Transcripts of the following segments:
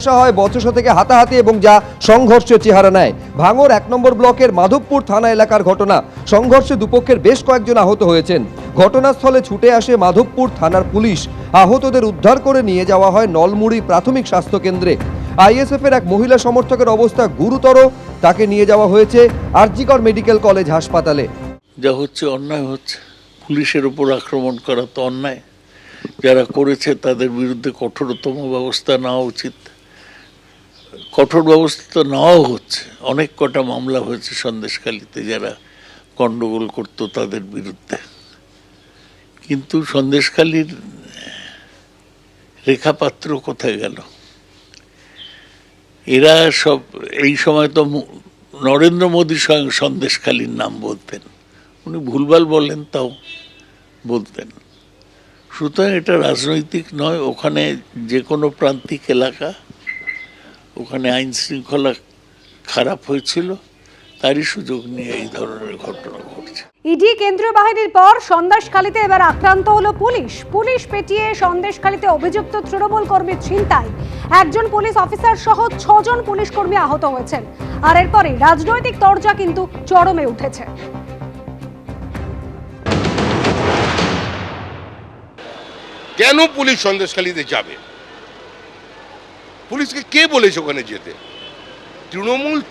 হয় বচসা থেকে হাতাহাতি এবং যা সংঘর্ষের চেহারা নেয়। ভাঙড় ১ নম্বর ব্লকের মাধবপুর থানা এলাকার ঘটনা। সংঘর্ষে দুপক্ষের বেশ কয়েকজন আহত হয়েছেন। ঘটনাস্থলে ছুটে আসে মাধবপুর থানার পুলিশ। আহতদের উদ্ধার করে নিয়ে যাওয়া হয় নলমুড়ি প্রাথমিক স্বাস্থ্য কেন্দ্রে। আইএসএফ এর এক মহিলা সমর্থকের অবস্থা গুরুতর, তাকে নিয়ে যাওয়া হয়েছে আরজিকর মেডিকেল কলেজ হাসপাতালে। যা হচ্ছে অন্যায় হচ্ছে, পুলিশের উপর আক্রমণ করা তো অন্যায়। যারা করেছে তাদের বিরুদ্ধে কঠোরতম ব্যবস্থা নেওয়া উচিত। কঠোর ব্যবস্থা নেওয়াও হচ্ছে। অনেক কটা মামলা হয়েছে সন্দেশখালীতে যারা গণ্ডগোল করতো তাদের বিরুদ্ধে, কিন্তু সন্দেশখালীর রেখাপাত্র কোথায় গেল? এরা সব এই সময় তো নরেন্দ্র মোদী স্বয়ং সন্দেশখালীর নাম বলতেন, উনি ভুলভাল বলেন তাও বলতেন। সুতরাং এটা রাজনৈতিক নয়। ওখানে যে কোনো প্রান্তিক এলাকা, ওখানে আইন শৃঙ্খলা খারাপ হয়েছিল, তারই সুযোগ নিয়ে এই ধরনের ঘটনা ঘটছে। ইডি কেন্দ্রীয় বাহিনীর পর সন্দেশখালীতে এবার আক্রান্ত হলো পুলিশ। পুলিশ পেটিয়ে সন্দেশখালীতে অভিযুক্ত তৃণমূল কর্মী ছিনতাই। একজন পুলিশ অফিসার সহ ৬ জন পুলিশ কর্মী আহত হয়েছেন। আর এরপরে রাজনৈতিক তরজা কিন্তু চরমে উঠেছে। কেন পুলিশ সন্দেশখালীতে যাবে? পুলিশকে কে বলেছে ওখানে যেতে?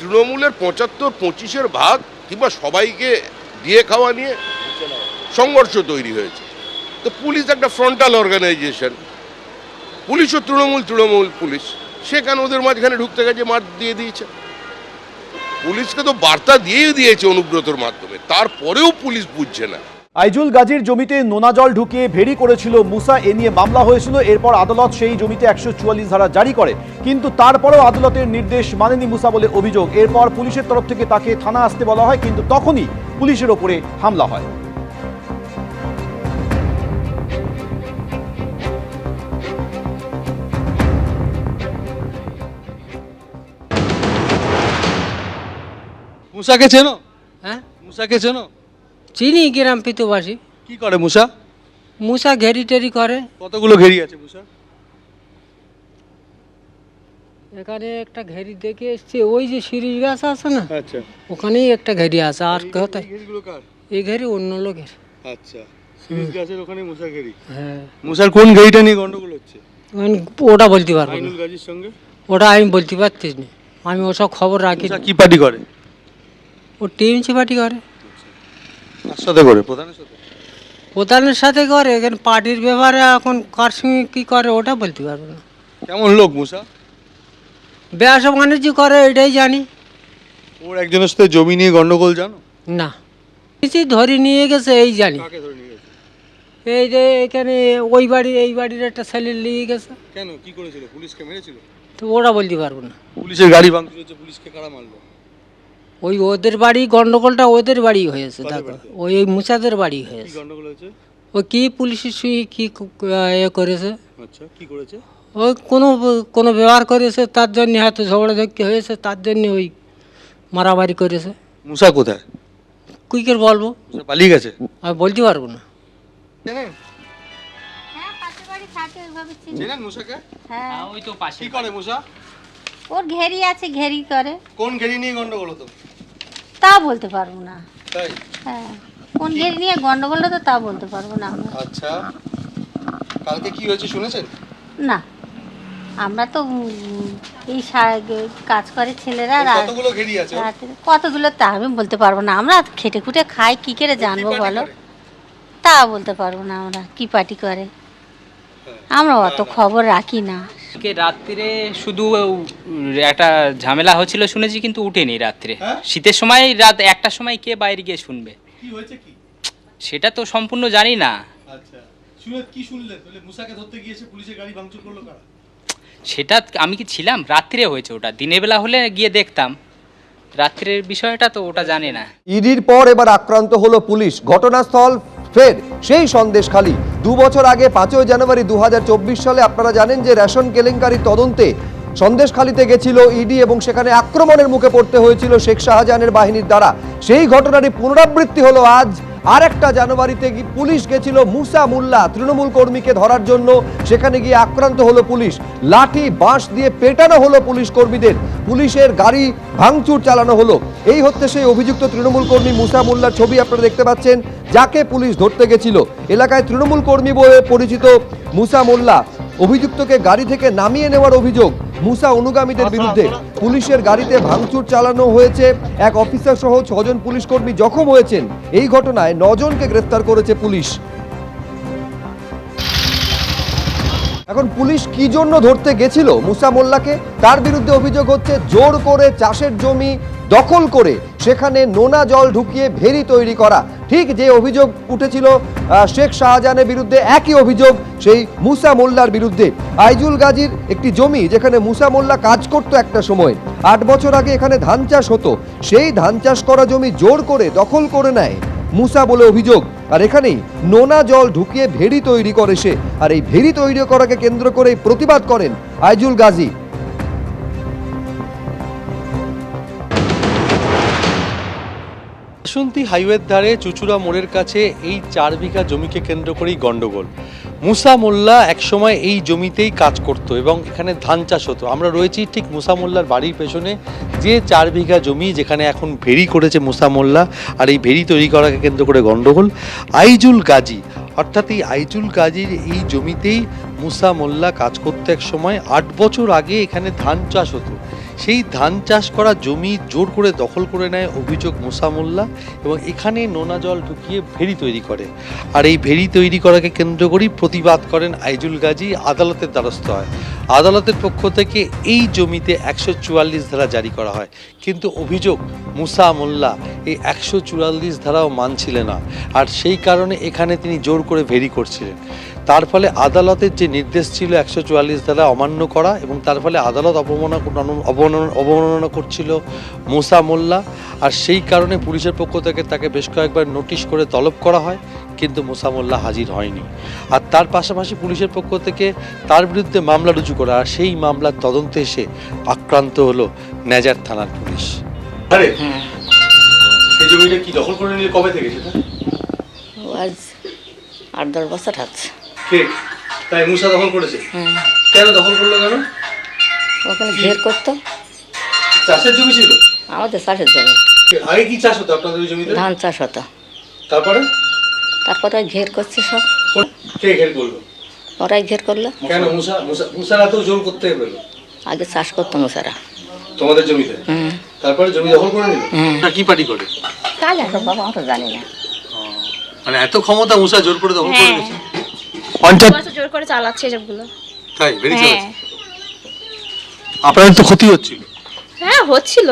তৃণমূলের ৭৫-২৫-এর ভাগ কিংবা সবাইকে দিয়ে খাওয়া নিয়ে সংঘর্ষ তৈরি হয়েছে। তো পুলিশ একটা ফ্রন্টাল অর্গানাইজেশন, পুলিশও তৃণমূল পুলিশ, সেখানে ওদের মাঝখানে ঢুকতে গেছে, মার দিয়ে দিয়েছে। পুলিশকে তো বার্তা দিয়েছে অনুব্রতর মাধ্যমে, তারপরেও পুলিশ বুঝছে না। আইজুল গাজীর জমিতে নোনা জল ঢুকিয়ে ভেড়ি করেছিল মুসা, এ নিয়ে মামলা হয়েছিল। এরপর আদালত সেই জমিতে ১৪৪ ধারা জারি করে, কিন্তু তারপরেও আদালতের নির্দেশ মানেনি মুসা বলে অভিযোগ। এরপর পুলিশের তরফ থেকে তাকে থানা আসতে বলা হয়, কিন্তু তখনই পুলিশের ওপরে হামলা হয়। মুসাকে চেনো? হ্যাঁ, মুসাকে চেনো? চিনি, গ্রাম পিতুবাসী। কি করে মুসা? মুসা ঘেরি টেরি করে। কতগুলো ঘেরি আছে মুসা? এখানে একটা ঘেরি দেখে এসছি, ওই যে শিরিষ গাছ আছে না, আচ্ছা, ওখানেই একটা ঘেরি আছে। আর কোথায়? ঘেরিগুলো কার? এই ঘেরি অন্য লোকের। আচ্ছা, শিরিষ গাছের ওখানে মুসা ঘেরি। হ্যাঁ। মুসার কোন ঘেরিটা নিয়ে গন্ডগোল হচ্ছে? ওটা বলতে পারবো না, আইনুল গাজীর সঙ্গে। ওটা আমি বলতে পারছিস না, আমি ওসব খবর রাখি না। মুসা কি পার্টি করে? ও টিএমসি পার্টি করে। কার সাথে করে? প্রধানের সাথে? প্রধানের সাথে করে। এখানে পার্টির ব্যাপারে এখন কার সঙ্গে কী করে ওটা বলতে পারবো না। কেমন লোক মুসা? ব্যবসা বাণিজ্য করে, এটাই জানি। ওর একজনের সাথে জমি নিয়ে গন্ডগোল জানো? না, কিছু ধরে নিয়ে গেছে এই জানি। কাকে ধরে নিয়ে গেছে? এই যে এখানে ওই বাড়ি, এই বাড়ির একটা ছেলে নিয়ে গেছে। কেন, কি করেছিল? পুলিশকে মেরেছিল? তো ওরা বলতে পারবো না। পুলিশের গাড়ি ভাঙচুর হচ্ছে, পুলিশকে কারা মারলো? ওই ওদের বাড়ি, গন্ডগোলটা ওদের বাড়ি হয়েছে। দেখো, ওই মুসাদের বাড়ি কি হয়েছে। গন্ডগোল হয়েছে? ওই কি পুলিশের সঙ্গে কি এ করেছে, আচ্ছা, কি করেছে? ওই কোনো ব্যবহার করেছে, তার জন্য হয়তো ঝগড়াঝাটি হয়েছে, তার জন্য ওই মারামারি করেছে। মুসা কোথায়? কুইকের বলবো, মুসা পালিয়ে গেছে? আমি বলতে পারবো না। চেনেন? হ্যাঁ, পাশের বাড়ি থাকে, ওইভাবে চিনি। চেনেন মুসাকে? হ্যাঁ, ওই তো পাশে। কি করে মুসা? ওর ঘেরি আছে, ঘেরি করে। কোন ঘেরি নিয়ে গন্ডগোল হতো? তা বলতে পারবো না। তাই? হ্যাঁ, কোন ঘেরি নিয়ে গন্ডগোলটা তো তা বলতে পারবো না আমরা। আচ্ছা, কালকে কি হয়েছে শুনেছেন? না, আমরা তো এই কাজ করে ছেলেরা কতগুলো ঘেরি আছে? রাতে কতগুলো তা আমি বলতে পারবো না। আমরা খেটে খুটে খাই, কি করে জানবো বলো? তা বলতে পারবো না আমরা কি পার্টি করে। আমরা অত খবর রাখি না। রাত্রে শুধু একটা ঝামেলা হচ্ছিল শুনেছি, কিন্তু উঠেনি রাত্রে। শীতের সময় রাত 1টার সময় কে বাইরে গিয়ে শুনবে? কি হয়েছে কি? সেটা তো সম্পূর্ণ জানি না। আচ্ছা, শুনে কি শুনলেন? তাহলে মুসাকে ধরতে গিয়েছে, পুলিশের গাড়ি ভাঙচুর করলো কারা? সেটা আমি কি ছিলাম? রাত্রে হয়েছে ওটা, দিনের বেলা হলে গিয়ে দেখতাম। রাত্রের বিষয়টা তো ওটা জানি না। ইডির পর এবার আক্রান্ত হলো পুলিশ। ঘটনাস্থল ফের সেই সন্দেশখালী। 2 বছর আগে 5ই জানুয়ারি 2024 সালে আপনারা জানেন যে রেশন কেলেঙ্কারি তদন্তে সন্দেশখালীতে গেছিল ইডি এবং সেখানে আক্রমণের মুখে পড়তে হয়েছিল শেখ শাহজাহানের বাহিনীর দ্বারা। সেই ঘটনারই পুনরাবৃত্তি হলো আজ আরেকটা জানুয়ারিতে পুলিশ গেছিল মুসা মোল্লা তৃণমূল কর্মীকে ধরার জন্য, সেখানে গিয়ে আক্রান্ত হলো পুলিশ, লাঠি বাঁশ দিয়ে পেটানো হলো পুলিশ কর্মীদের, পুলিশের গাড়ি ভাঙচুর চালানো হলো। এই হচ্ছে সেই অভিযুক্ত তৃণমূল কর্মী মুসা মোল্লার ছবি আপনারা দেখতে পাচ্ছেন, যাকে পুলিশ ধরতে গেছিল। এলাকায় তৃণমূল কর্মী বলে পরিচিত মুসা মোল্লা অভিযুক্তকে গাড়ি থেকে নামিয়ে নেওয়ার অভিযোগ মুসা অনুগামীদের বিরুদ্ধে। পুলিশের গাড়িতে ভাঙচুর চালানো হয়েছে, এক অফিসার সহ 6 জন পুলিশ কর্মী জখম হয়েছেন। এই ঘটনায় 9 জনকে গ্রেফতার করেছে পুলিশ। এখন পুলিশ কি জন্য ধরতে গেছিল মুসা মোল্লাকে, তার বিরুদ্ধে অভিযোগ হচ্ছে জোর করে চাষের জমি দখল করে সেখানে নোনা জল ঢুকিয়ে ভেরি তৈরি করা। ঠিক যে অভিযোগ উঠেছিল শেখ শাহজাহানের বিরুদ্ধে, একই অভিযোগ সেই মুসা মোল্লার বিরুদ্ধে। আইজুল গাজীর একটি জমি যেখানে মুসা মোল্লা কাজ করত একটা সময়, 8 বছর আগে এখানে ধান চাষ হতো, সেই ধান চাষ করা জমি জোর করে দখল করে নেয় মুসা বলে অভিযোগ। আর এখানেই নোনা জল ঢুকিয়ে ভেরি তৈরি করে সে, আর এই ভেরি তৈরি করাকে কেন্দ্র করে প্রতিবাদ করেন আইজুল গাজী। বাসন্তী হাইওয়ের ধারে চুচুড়া মোড়ের কাছে এই 4 বিঘা জমিকে কেন্দ্র করেই গন্ডগোল। মুসা মোল্লা একসময় এই জমিতেই কাজ করত এবং এখানে ধান চাষ হতো। আমরা রয়েছি ঠিক মুসা মোল্লার বাড়ির পেছনে, যে 4 বিঘা জমি যেখানে এখন ভেরি করেছে মুসা মোল্লা, আর এই ভেরি তৈরি করাকে কেন্দ্র করে গন্ডগোল। আইজুল গাজী, অর্থাৎ এই আইজুল গাজীর এই জমিতেই মুসা মোল্লা কাজ করতো এক সময়। 8 বছর আগে এখানে ধান চাষ হতো, সেই ধান চাষ করা জমি জোর করে দখল করে নেয় অভিযোগ মুসা মোল্লা, এবং এখানে নোনা জল ঢুকিয়ে ভেরি তৈরি করে। আর এই ভেরি তৈরি করাকে কেন্দ্র করেই প্রতিবাদ করেন আইজুল গাজী, আদালতের দ্বারস্থ হয়। আদালতের পক্ষ থেকে এই জমিতে 144 ধারা জারি করা হয়, কিন্তু অভিযোগ মুসা মোল্লা এই 144 ধারাও মানছিলেন না, আর সেই কারণে এখানে তিনি জোর করে ভেরি করছিলেন। তার ফলে আদালতের যে নির্দেশ ছিল 144 ধারা অমান্য করা, এবং তার ফলে আদালত অবমাননা করছিল মুসা মোল্লা, আর সেই কারণে পুলিশের পক্ষ থেকে তাকে বেশ কয়েকবার নোটিশ করে তলব করা হয়, কিন্তু মুসা মোল্লা হাজির হয়নি। আর তার পাশাপাশি পুলিশের পক্ষ থেকে তার বিরুদ্ধে মামলা রুজু করা, আর সেই মামলার তদন্তে এসে আক্রান্ত হলো নেজার থানার পুলিশ। আরে এই জমিটা কি দখল করে নিয়ে কবে থেকে সেটা? আজ 8-10 বছর হচ্ছে। কে তাই মুসা দখল করেছে? কেন দখল করলো? কেন? ওখানে ঘের করতো। চাষের জমি ছিল? আমাদের চাষের জমি। আগে কি চাষ হতো আপনাদের ওই জমিতে? ধান চাষ হতো। তারপরে তারপরে ঘের করছে সব। কে ঘের করলো? ওরাই ঘের করলো। কেন মুসারা তো জোর করতে পেলো? আগে চাষ করতো মুসারা তোমাদের জমিতে, তারপরে জমি দখল করে নিল। কি পার্টি করে? বাবা আমরা জানি না। মানে এত ক্ষমতা মুসা জোর করে দখল করে নিয়েছে, জোর করে চালাচ্ছে এসবগুলো। তাই ভেরি চালাচ্ছে। আপনাদের তো ক্ষতি হচ্ছিল। হ্যাঁ হচ্ছিল,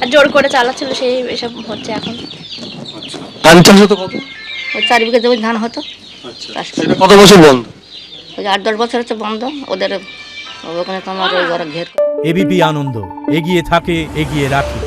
আর জোর করে চালাচ্ছিল, সেই এসব হচ্ছে এখন। ধান চাষ হতো কত? ওই 4 বিঘা জমি ধান হতো। আচ্ছা, সেটা কত বছর বন্ধ? ওই 8-10 বছর হচ্ছে বন্ধ। ওদের ওখানে তোমার ওই ওরা ঘের। এবিপি আনন্দ, এগিয়ে থাকে, এগিয়ে রাখে।